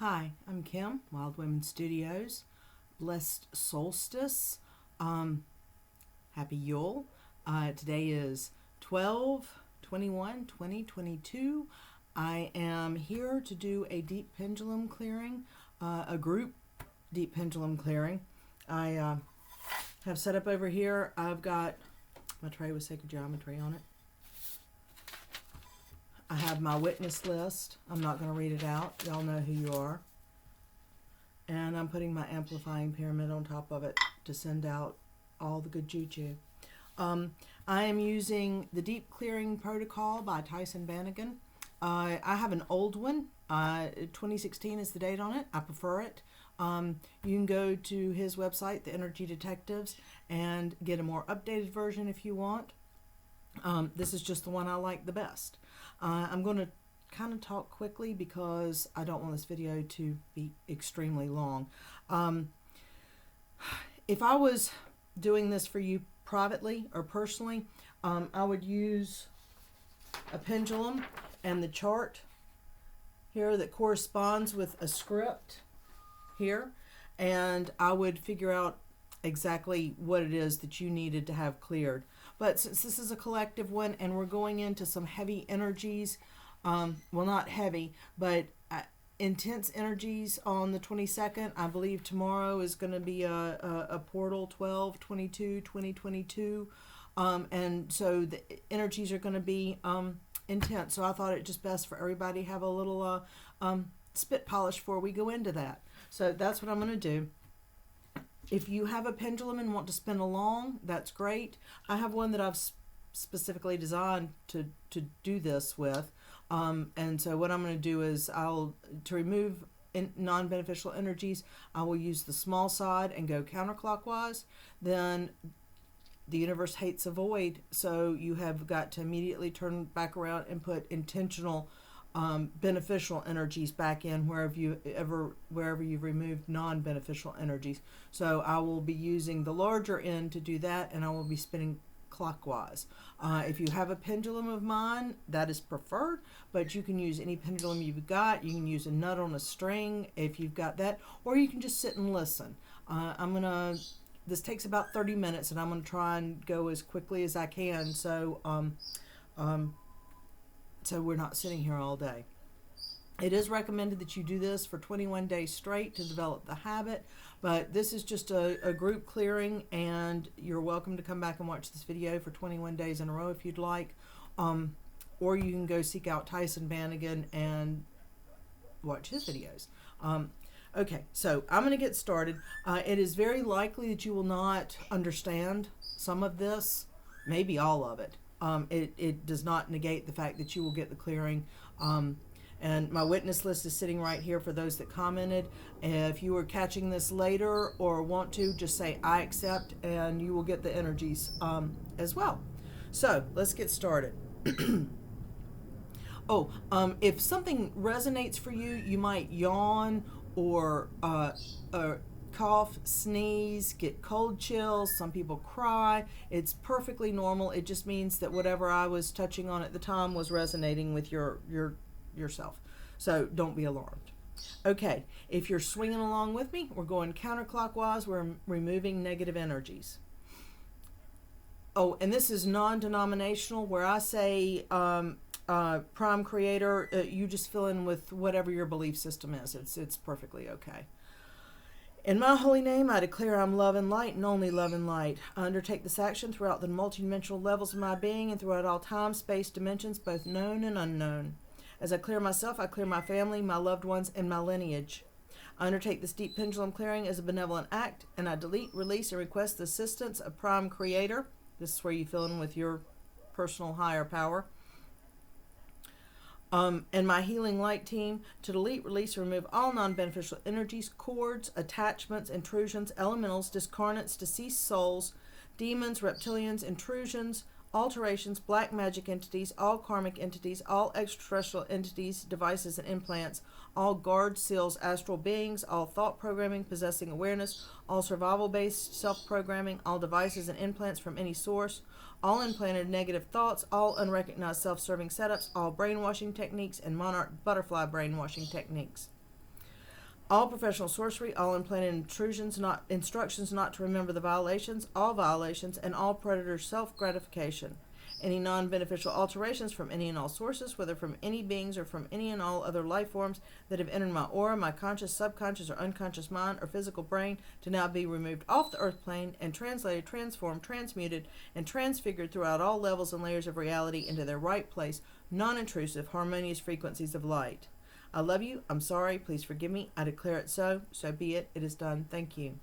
Hi, I'm Kim, Wild Women Studios. Blessed Solstice. Happy Yule. Today is 12/21/2022. I am here to do a deep pendulum clearing, a group deep pendulum clearing. I have set up over here. I've got my tray with sacred geometry on it. I have my witness list. I'm not going to read it out. Y'all know who you are. And I'm putting my amplifying pyramid on top of it to send out all the good juju. I am using the Deep Clearing Protocol by Tyson Bannigan. I have an old one. 2016 is the date on it. I prefer it. You can go to his website, The Energy Detectives, and get a more updated version if you want. This is just the one I like the best. I'm going to kind of talk quickly because I don't want this video to be extremely long. If I was doing this for you privately or personally, I would use a pendulum and the chart here that corresponds with a script here, and I would figure out exactly what it is that you needed to have cleared. But since this is a collective one and we're going into some heavy energies, well, not heavy, but intense energies on the 22nd. I believe tomorrow is going to be a portal 12/22/2022, and so the energies are going to be intense. So I thought it just best for everybody to have a little spit polish before we go into that. So that's what I'm going to do. If you have a pendulum and want to spin along, that's great. I have one that I've specifically designed to do this with. And so what I'm going to do is to remove non-beneficial energies, I will use the small side and go counterclockwise. Then the universe hates a void, so you have got to immediately turn back around and put intentional beneficial energies back in wherever you've removed non-beneficial energies. So I will be using the larger end to do that, and I will be spinning clockwise. If you have a pendulum of mine, that is preferred, but you can use any pendulum you've got. You can use a nut on a string if you've got that, or you can just sit and listen. This takes about 30 minutes, and I'm gonna try and go as quickly as I can, so we're not sitting here all day. It is recommended that you do this for 21 days straight to develop the habit, but this is just a group clearing, and you're welcome to come back and watch this video for 21 days in a row if you'd like, or you can go seek out Tyson Bannigan and watch his videos. Okay, so I'm going to get started. It is very likely that you will not understand some of this, maybe all of it. It does not negate the fact that you will get the clearing. And my witness list is sitting right here for those that commented. If you are catching this later or want to, just say I accept, and you will get the energies as well. So let's get started. If something resonates for you, you might yawn or cough, sneeze, get cold chills. Some people cry. It's perfectly normal. It just means that whatever I was touching on at the time was resonating with yourself. So don't be alarmed. Okay, if you're swinging along with me, we're going counterclockwise. We're removing negative energies. Oh, and this is non-denominational. Where I say prime creator, you just fill in with whatever your belief system is. It's perfectly okay. In my holy name, I declare I'm love and light and only love and light. I undertake this action throughout the multidimensional levels of my being and throughout all time, space, dimensions, both known and unknown. As I clear myself, I clear my family, my loved ones, and my lineage. I undertake this deep pendulum clearing as a benevolent act, and I delete, release, and request the assistance of Prime Creator. This is where you fill in with your personal higher power. And my healing light team to delete, release, and remove all non-beneficial energies, cords, attachments, intrusions, elementals, discarnates, deceased souls, demons, reptilians, intrusions, alterations, black magic entities, all karmic entities, all extraterrestrial entities, devices, and implants, all guards, seals, astral beings, all thought programming possessing awareness, all survival-based self-programming, all devices and implants from any source, all implanted negative thoughts, all unrecognized self-serving setups, all brainwashing techniques, and monarch butterfly brainwashing techniques. all professional sorcery, all implanted instructions not to remember the violations, all violations, and all predators' self-gratification. Any non-beneficial alterations from any and all sources, whether from any beings or from any and all other life forms that have entered my aura, my conscious, subconscious, or unconscious mind or physical brain, to now be removed off the earth plane and translated, transformed, transmuted, and transfigured throughout all levels and layers of reality into their right place, non-intrusive, harmonious frequencies of light. I love you. I'm sorry. Please forgive me. I declare it so. So be it. It is done. Thank you.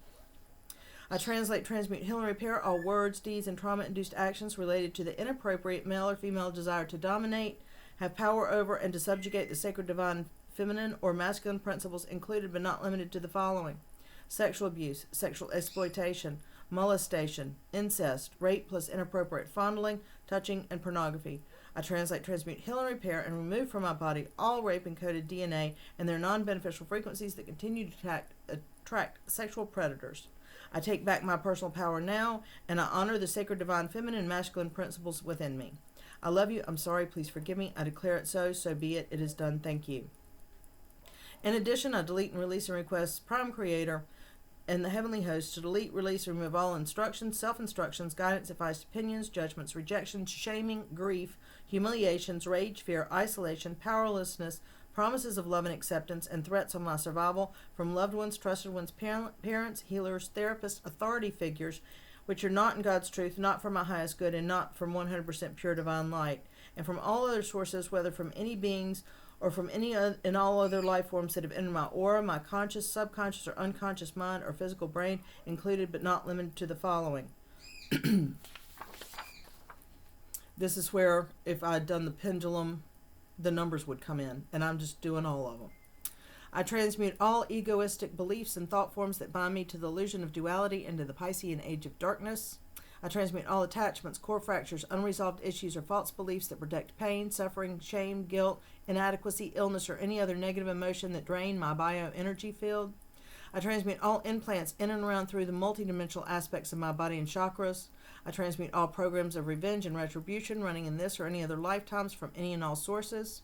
I translate, transmute, heal, and repair all words, deeds, and trauma-induced actions related to the inappropriate male or female desire to dominate, have power over, and to subjugate the sacred divine feminine or masculine principles, included but not limited to the following: sexual abuse, sexual exploitation, molestation, incest, rape plus inappropriate fondling, touching, and pornography. I translate, transmute, heal, and repair, and remove from my body all rape-encoded DNA and their non-beneficial frequencies that continue to attract sexual predators. I take back my personal power now, and I honor the sacred divine feminine and masculine principles within me. I love you. I'm sorry. Please forgive me. I declare it so. So be it. It is done. Thank you. In addition, I delete and release and request Prime Creator and the Heavenly Host to delete, release, and remove all instructions, self-instructions, guidance, advice, opinions, judgments, rejections, shaming, grief, humiliations, rage, fear, isolation, powerlessness, promises of love and acceptance, and threats on my survival from loved ones, trusted ones, parents, healers, therapists, authority figures, which are not in God's truth, not for my highest good, and not from 100% pure divine light, and from all other sources, whether from any beings or from any and all other life forms that have entered my aura, my conscious, subconscious, or unconscious mind or physical brain, included but not limited to the following. This is where, if I'd done the pendulum, the numbers would come in, and I'm just doing all of them. I transmute all egoistic beliefs and thought forms that bind me to the illusion of duality into the Piscean age of darkness. I transmute all attachments, core fractures, unresolved issues, or false beliefs that predict pain, suffering, shame, guilt, inadequacy, illness, or any other negative emotion that drain my bioenergy field. I transmute all implants in and around through the multidimensional aspects of my body and chakras. I transmute all programs of revenge and retribution running in this or any other lifetimes from any and all sources.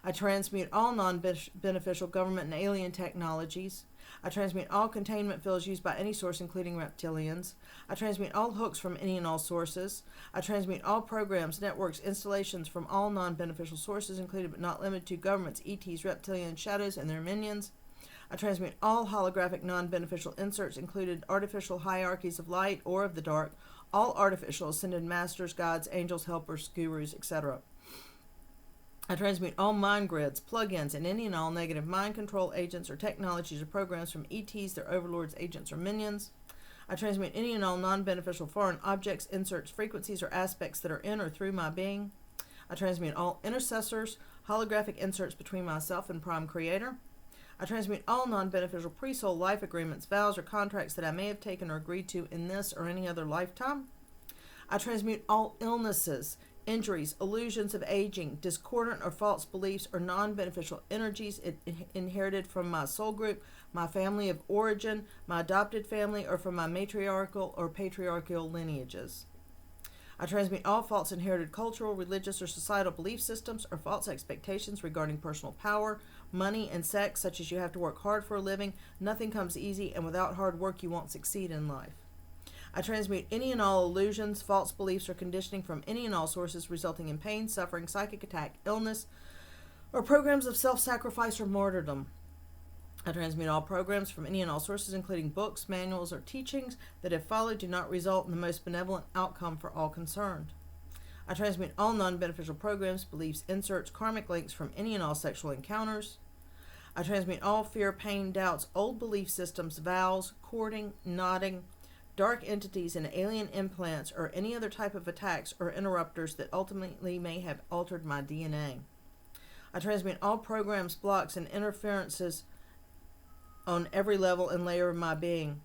I transmute all non-beneficial government and alien technologies. I transmute all containment fields used by any source, including reptilians. I transmute all hooks from any and all sources. I transmute all programs, networks, installations from all non-beneficial sources, including but not limited to governments, ETs, reptilian shadows, and their minions. I transmute all holographic non-beneficial inserts, including artificial hierarchies of light or of the dark, all artificial ascended masters, gods, angels, helpers, gurus, etc. I transmute all mind grids, plug-ins, and any and all negative mind control agents or technologies or programs from ETs, their overlords, agents, or minions. I transmute any and all non-beneficial foreign objects, inserts, frequencies, or aspects that are in or through my being. I transmute all intercessors, holographic inserts between myself and Prime Creator. I transmute all non-beneficial pre-soul life agreements, vows, or contracts that I may have taken or agreed to in this or any other lifetime. I transmute all illnesses, injuries, illusions of aging, discordant or false beliefs, or non-beneficial energies inherited from my soul group, my family of origin, my adopted family, or from my matriarchal or patriarchal lineages. I transmute all false inherited cultural, religious, or societal belief systems or false expectations regarding personal power, money, and sex, such as you have to work hard for a living, nothing comes easy, and without hard work you won't succeed in life. I transmute any and all illusions, false beliefs, or conditioning from any and all sources resulting in pain, suffering, psychic attack, illness, or programs of self-sacrifice or martyrdom. I transmute all programs from any and all sources, including books, manuals, or teachings that, if followed, do not result in the most benevolent outcome for all concerned. I transmute all non-beneficial programs, beliefs, inserts, karmic links from any and all sexual encounters. I transmute all fear, pain, doubts, old belief systems, vows, courting, nodding, dark entities, and alien implants, or any other type of attacks or interrupters that ultimately may have altered my DNA. I transmute all programs, blocks, and interferences on every level and layer of my being.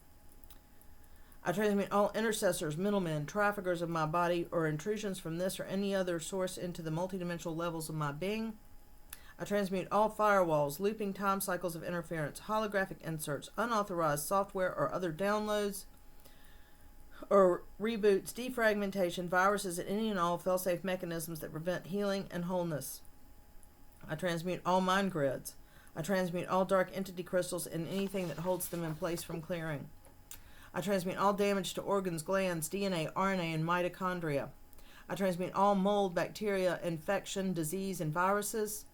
I transmute all intercessors, middlemen, traffickers of my body, or intrusions from this or any other source into the multidimensional levels of my being. I transmute all firewalls, looping time cycles of interference, holographic inserts, unauthorized software or other downloads or reboots, defragmentation, viruses, and any and all fail-safe mechanisms that prevent healing and wholeness. I transmute all mind grids. I transmute all dark entity crystals and anything that holds them in place from clearing. I transmute all damage to organs, glands, DNA, RNA, and mitochondria. I transmute all mold, bacteria, infection, disease, and viruses.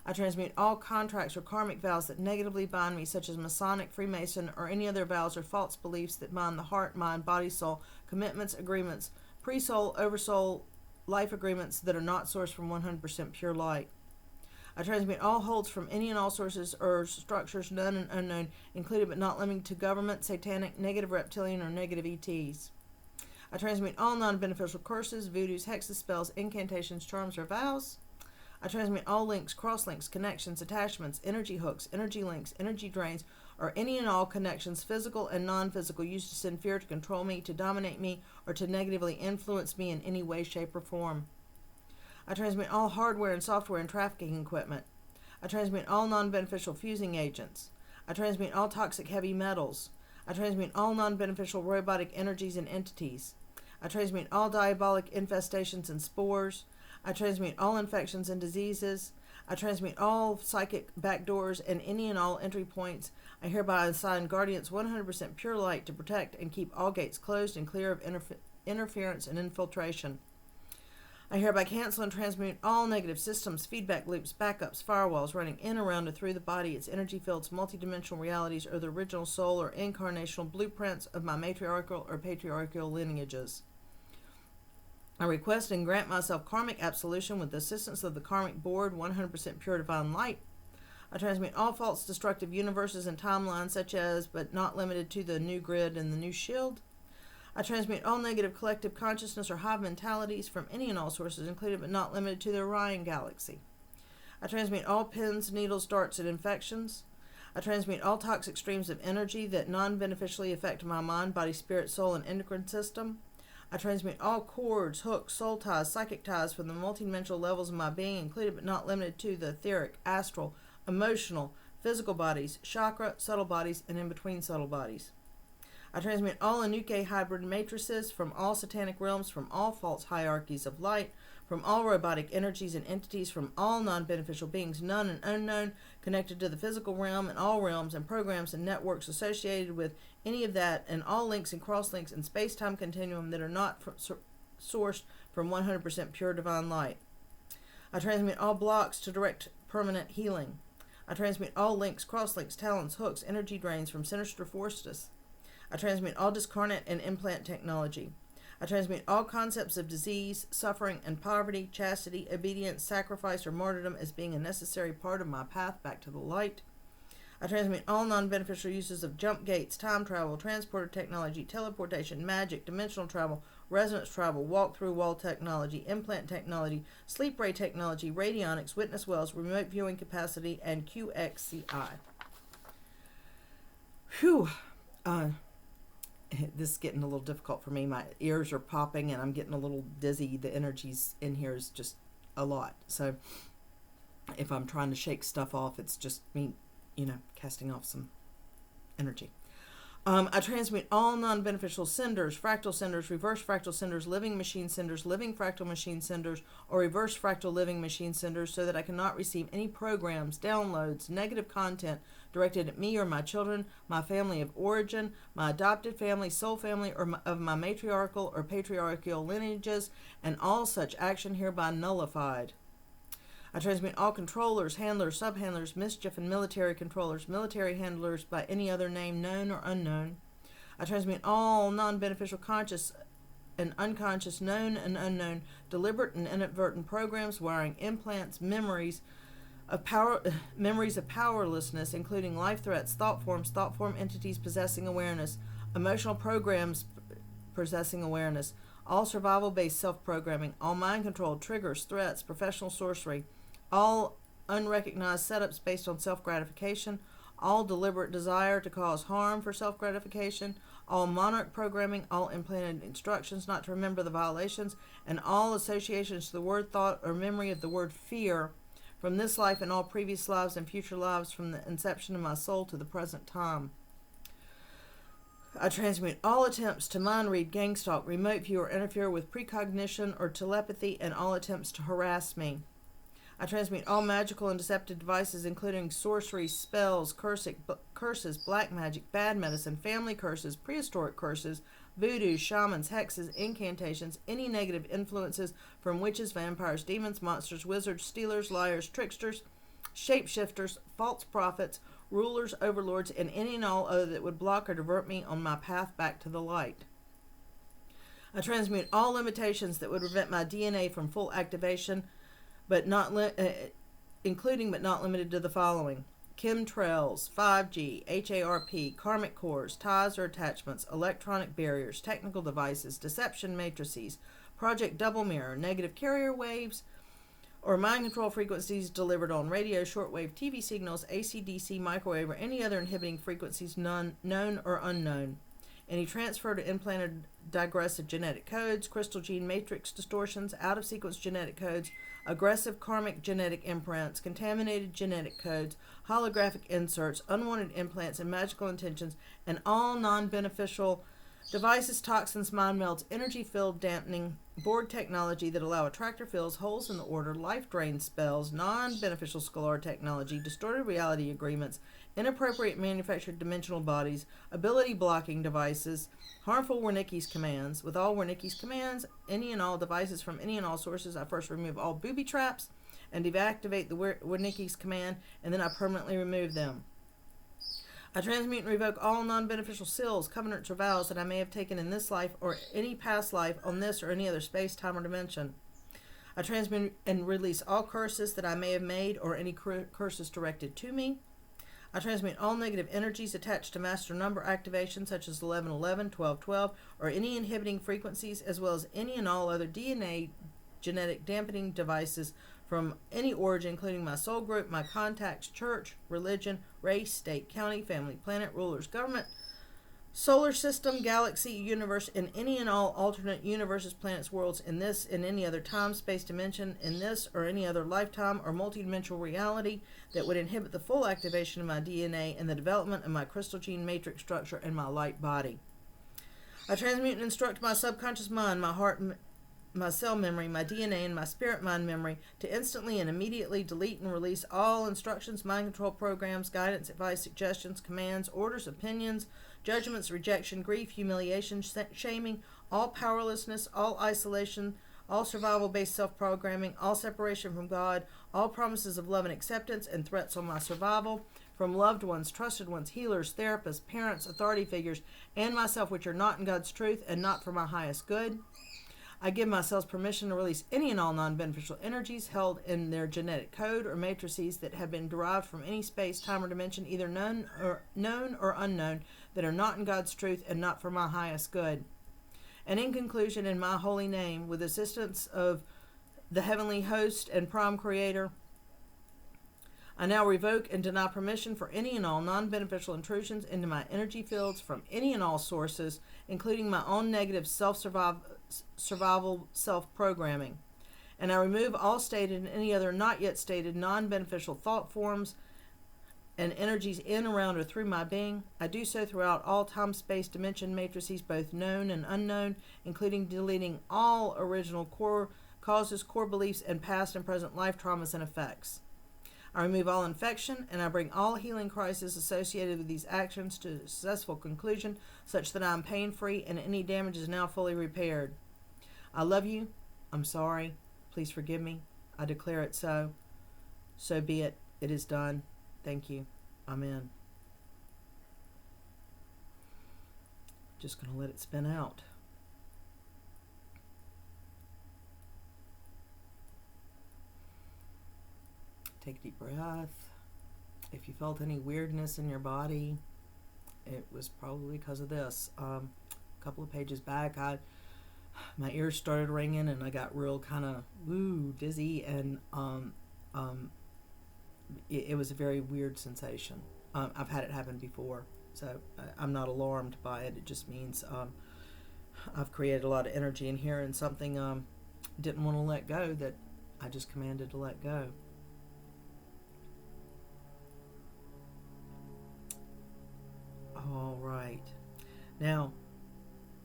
I transmute all contracts or karmic vows that negatively bind me, such as Masonic, Freemason, or any other vows or false beliefs that bind the heart, mind, body, soul, commitments, agreements, pre-soul, oversoul, life agreements that are not sourced from 100% pure light. I transmute all holds from any and all sources or structures known and unknown, included but not limited to government, satanic, negative reptilian, or negative ETs. I transmute all non-beneficial curses, voodoos, hexes, spells, incantations, charms, or vows. I transmit all links, cross-links, connections, attachments, energy hooks, energy links, energy drains, or any and all connections, physical and non-physical, used to send fear, to control me, to dominate me, or to negatively influence me in any way, shape, or form. I transmit all hardware and software and trafficking equipment. I transmit all non-beneficial fusing agents. I transmit all toxic heavy metals. I transmit all non-beneficial robotic energies and entities. I transmit all diabolic infestations and spores. I transmute all infections and diseases. I transmute all psychic backdoors and any and all entry points. I hereby assign guardians 100% pure light to protect and keep all gates closed and clear of interference and infiltration. I hereby cancel and transmute all negative systems, feedback loops, backups, firewalls running in, around, and through the body, its energy fields, multidimensional realities, or the original soul or incarnational blueprints of my matriarchal or patriarchal lineages. I request and grant myself karmic absolution with the assistance of the karmic board, 100% pure divine light. I transmit all false destructive universes and timelines, such as, but not limited to, the new grid and the new shield. I transmute all negative collective consciousness or hive mentalities from any and all sources, included but not limited to the Orion galaxy. I transmute all pins, needles, darts, and infections. I transmute all toxic streams of energy that non-beneficially affect my mind, body, spirit, soul, and endocrine system. I transmute all cords, hooks, soul ties, psychic ties from the multidimensional levels of my being, included but not limited to the etheric, astral, emotional, physical bodies, chakra, subtle bodies, and in-between subtle bodies. I transmit all Anuke hybrid matrices from all satanic realms, from all false hierarchies of light, from all robotic energies and entities, from all non-beneficial beings, known and unknown, connected to the physical realm, and all realms and programs and networks associated with any of that, and all links and cross-links in space-time continuum that are not sourced from 100% pure divine light. I transmit all blocks to direct permanent healing. I transmit all links, cross-links, talons, hooks, energy drains from sinister forces. I transmit all discarnate and implant technology. I transmit all concepts of disease, suffering, and poverty, chastity, obedience, sacrifice, or martyrdom as being a necessary part of my path back to the light. I transmit all non-beneficial uses of jump gates, time travel, transporter technology, teleportation, magic, dimensional travel, resonance travel, walk-through wall technology, implant technology, sleep ray technology, radionics, witness wells, remote viewing capacity, and QXCI. Whew. This is getting a little difficult for me. My ears are popping and I'm getting a little dizzy. The energies in here is just a lot. So if I'm trying to shake stuff off, it's just me, casting off some energy. I transmit all non-beneficial senders, fractal senders, reverse fractal senders, living machine senders, living fractal machine senders, or reverse fractal living machine senders, so that I cannot receive any programs, downloads, negative content directed at me or my children, my family of origin, my adopted family, soul family, or of my matriarchal or patriarchal lineages, and all such action hereby nullified. I transmit all controllers, handlers, subhandlers, mischief, and military controllers, military handlers by any other name known or unknown. I transmit all non-beneficial conscious and unconscious, known and unknown, deliberate and inadvertent programs, wiring, implants, memories of powerlessness, including life threats, thought form entities possessing awareness, emotional programs possessing awareness, all survival-based self-programming, all mind-control, triggers, threats, professional sorcery, all unrecognized setups based on self-gratification, all deliberate desire to cause harm for self-gratification, all monarch programming, all implanted instructions not to remember the violations, and all associations to the word, thought, or memory of the word fear from this life and all previous lives and future lives from the inception of my soul to the present time. I transmute all attempts to mind read, gang stalk, remote view, or interfere with precognition or telepathy, and all attempts to harass me. I transmute all magical and deceptive devices, including sorcery, spells, curses, black magic, bad medicine, family curses, prehistoric curses, voodoo, shamans, hexes, incantations, any negative influences from witches, vampires, demons, monsters, wizards, stealers, liars, tricksters, shapeshifters, false prophets, rulers, overlords, and any and all other that would block or divert me on my path back to the light. I transmute all limitations that would prevent my DNA from full activation, but not including but not limited to the following: chemtrails, 5G, HARP, karmic cores, ties or attachments, electronic barriers, technical devices, deception matrices, project double mirror, negative carrier waves, or mind control frequencies delivered on radio, shortwave, TV signals, AC/DC, microwave, or any other inhibiting frequencies known or unknown. Any transfer to implanted digressive genetic codes, crystal gene matrix distortions, out-of-sequence genetic codes, aggressive karmic genetic imprints, contaminated genetic codes, holographic inserts, unwanted implants, and magical intentions, and all non-beneficial devices, toxins, mind melds, energy field dampening, board technology that allow attractor fields, holes in the order, life drain spells, non-beneficial scalar technology, distorted reality agreements, inappropriate manufactured dimensional bodies, ability blocking devices, harmful Wernicke's commands. With all Wernicke's commands, any and all devices from any and all sources, I first remove all booby traps and deactivate the Wernicke's command, and then I permanently remove them. I transmute and revoke all non-beneficial seals, covenants, or vows that I may have taken in this life or any past life on this or any other space, time, or dimension. I transmute and release all curses that I may have made or any curses directed to me. I transmute all negative energies attached to master number activation, such as 1111, 1212, or any inhibiting frequencies, as well as any and all other DNA genetic dampening devices from any origin, including my soul group, my contacts, church, religion, race, state, county, family, planet, rulers, government, solar system, galaxy, universe, and any and all alternate universes, planets, worlds in this and any other time, space, dimension, in this or any other lifetime or multidimensional reality that would inhibit the full activation of my DNA and the development of my crystal gene matrix structure and my light body. I transmute and instruct my subconscious mind, my heart, my cell memory, my DNA, and my spirit mind memory to instantly and immediately delete and release all instructions, mind control programs, guidance, advice, suggestions, commands, orders, opinions, judgments, rejection, grief, humiliation, shaming, all powerlessness, all isolation, all survival-based self-programming, all separation from God, all promises of love and acceptance, and threats on my survival from loved ones, trusted ones, healers, therapists, parents, authority figures, and myself, which are not in God's truth and not for my highest good. I give myself permission to release any and all non-beneficial energies held in their genetic code or matrices that have been derived from any space, time, or dimension, either known or unknown, that are not in God's truth and not for my highest good. And in conclusion, in my holy name, with the assistance of the heavenly host and prime creator, I now revoke and deny permission for any and all non-beneficial intrusions into my energy fields from any and all sources, including my own negative survival self-programming. And I remove all stated and any other not yet stated non-beneficial thought forms and energies in, around, or through my being. I do so throughout all time, space, dimension matrices, both known and unknown, including deleting all original core causes, core beliefs, and past and present life traumas and effects. I remove all infection, and I bring all healing crises associated with these actions to a successful conclusion, such that I am pain-free and any damage is now fully repaired. I love you. I'm sorry. Please forgive me. I declare it so. So be it. It is done. Thank you. Amen. Just going to let it spin out. Take a deep breath. If you felt any weirdness in your body, it was probably because of this. A couple of pages back, my ears started ringing and I got real kind of dizzy, and it was a very weird sensation. I've had it happen before, so I'm not alarmed by it. It just means I've created a lot of energy in here, and something didn't want to let go that I just commanded to let go. All right. Now,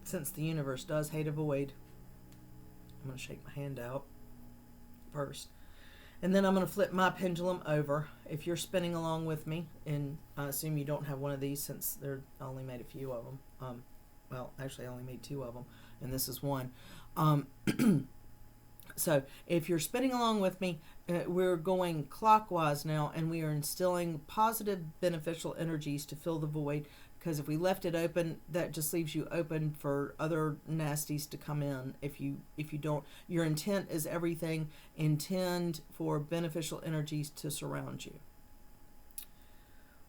since the universe does hate a void, I'm going to shake my hand out first. And then I'm going to flip my pendulum over. If you're spinning along with me, and I assume you don't have one of these since I only made a few of them. Well, actually I only made 2 of them, and this is one. So if you're spinning along with me, we're going clockwise now, and we are instilling positive beneficial energies to fill the void, because if we left it open, that just leaves you open for other nasties to come in. If you don't, your intent is everything. Intend for beneficial energies to surround you.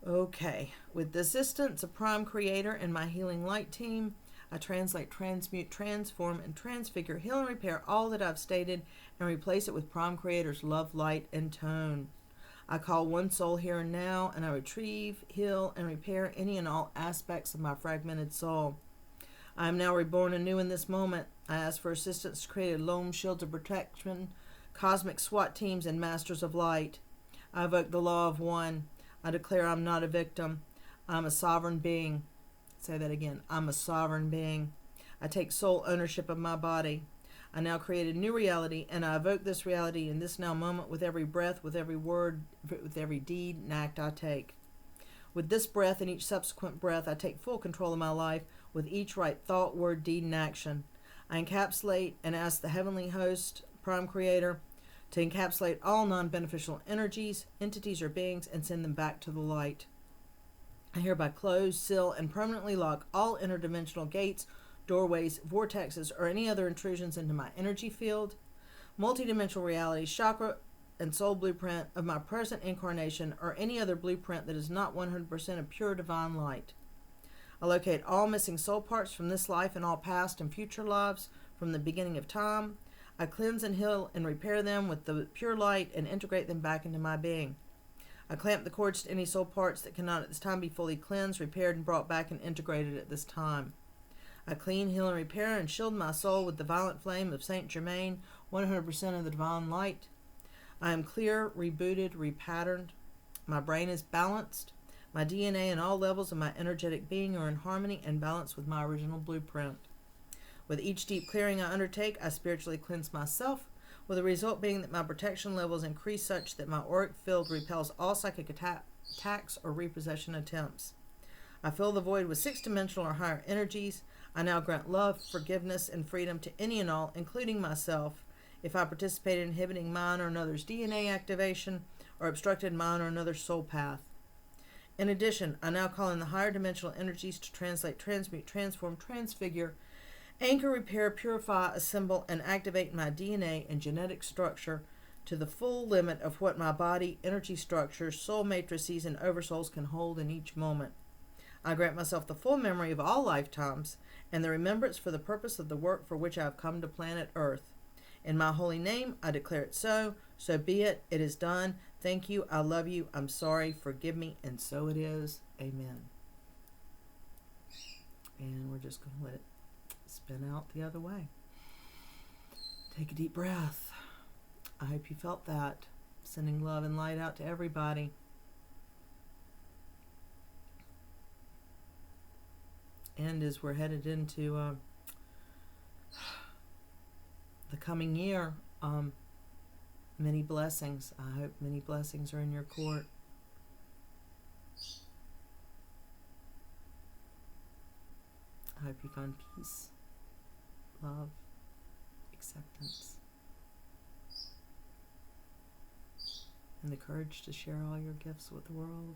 Okay, with the assistance of Prime Creator and my Healing Light team, I translate, transmute, transform, and transfigure, heal, and repair all that I've stated, and replace it with Prime Creator's love, light, and tone. I call one soul here and now, and I retrieve, heal, and repair any and all aspects of my fragmented soul. I am now reborn anew in this moment. I ask for assistance to create a loam shield of protection, cosmic SWAT teams, and masters of light. I evoke the law of one. I declare I'm not a victim. I'm a sovereign being. Say that again. I'm a sovereign being. I take sole ownership of my body. I now create a new reality, and I evoke this reality in this now moment with every breath, with every word, with every deed and act I take. With this breath and each subsequent breath, I take full control of my life with each right thought, word, deed, and action. I encapsulate and ask the heavenly host, Prime Creator, to encapsulate all non-beneficial energies, entities, or beings and send them back to the light. I hereby close, seal, and permanently lock all interdimensional gates, doorways, vortexes, or any other intrusions into my energy field, multidimensional reality, chakra, and soul blueprint of my present incarnation, or any other blueprint that is not 100% of pure divine light. I locate all missing soul parts from this life and all past and future lives from the beginning of time. I cleanse and heal and repair them with the pure light and integrate them back into my being. I clamp the cords to any soul parts that cannot at this time be fully cleansed, repaired, and brought back and integrated at this time. I clean, heal, and repair and shield my soul with the violet flame of Saint Germain, 100% of the divine light. I am clear, rebooted, repatterned. My brain is balanced. My DNA and all levels of my energetic being are in harmony and balance with my original blueprint. With each deep clearing I undertake, I spiritually cleanse myself, with the result being that my protection levels increase such that my auric field repels all psychic attacks or repossession attempts. I fill the void with 6-dimensional or higher energies. I now grant love, forgiveness, and freedom to any and all, including myself, if I participate in inhibiting mine or another's DNA activation or obstructed mine or another's soul path. In addition, I now call in the higher dimensional energies to translate, transmute, transform, transfigure, anchor, repair, purify, assemble, and activate my DNA and genetic structure to the full limit of what my body, energy structures, soul matrices, and oversouls can hold in each moment. I grant myself the full memory of all lifetimes and the remembrance for the purpose of the work for which I have come to planet Earth. In my holy name, I declare it so. So be it. It is done. Thank you. I love you. I'm sorry. Forgive me. And so it is. Amen. And we're just going to let it spin out the other way. Take a deep breath. I hope you felt that. Sending love and light out to everybody. And as we're headed into the coming year, many blessings. I hope many blessings are in your court. I hope you find peace, love, acceptance, and the courage to share all your gifts with the world.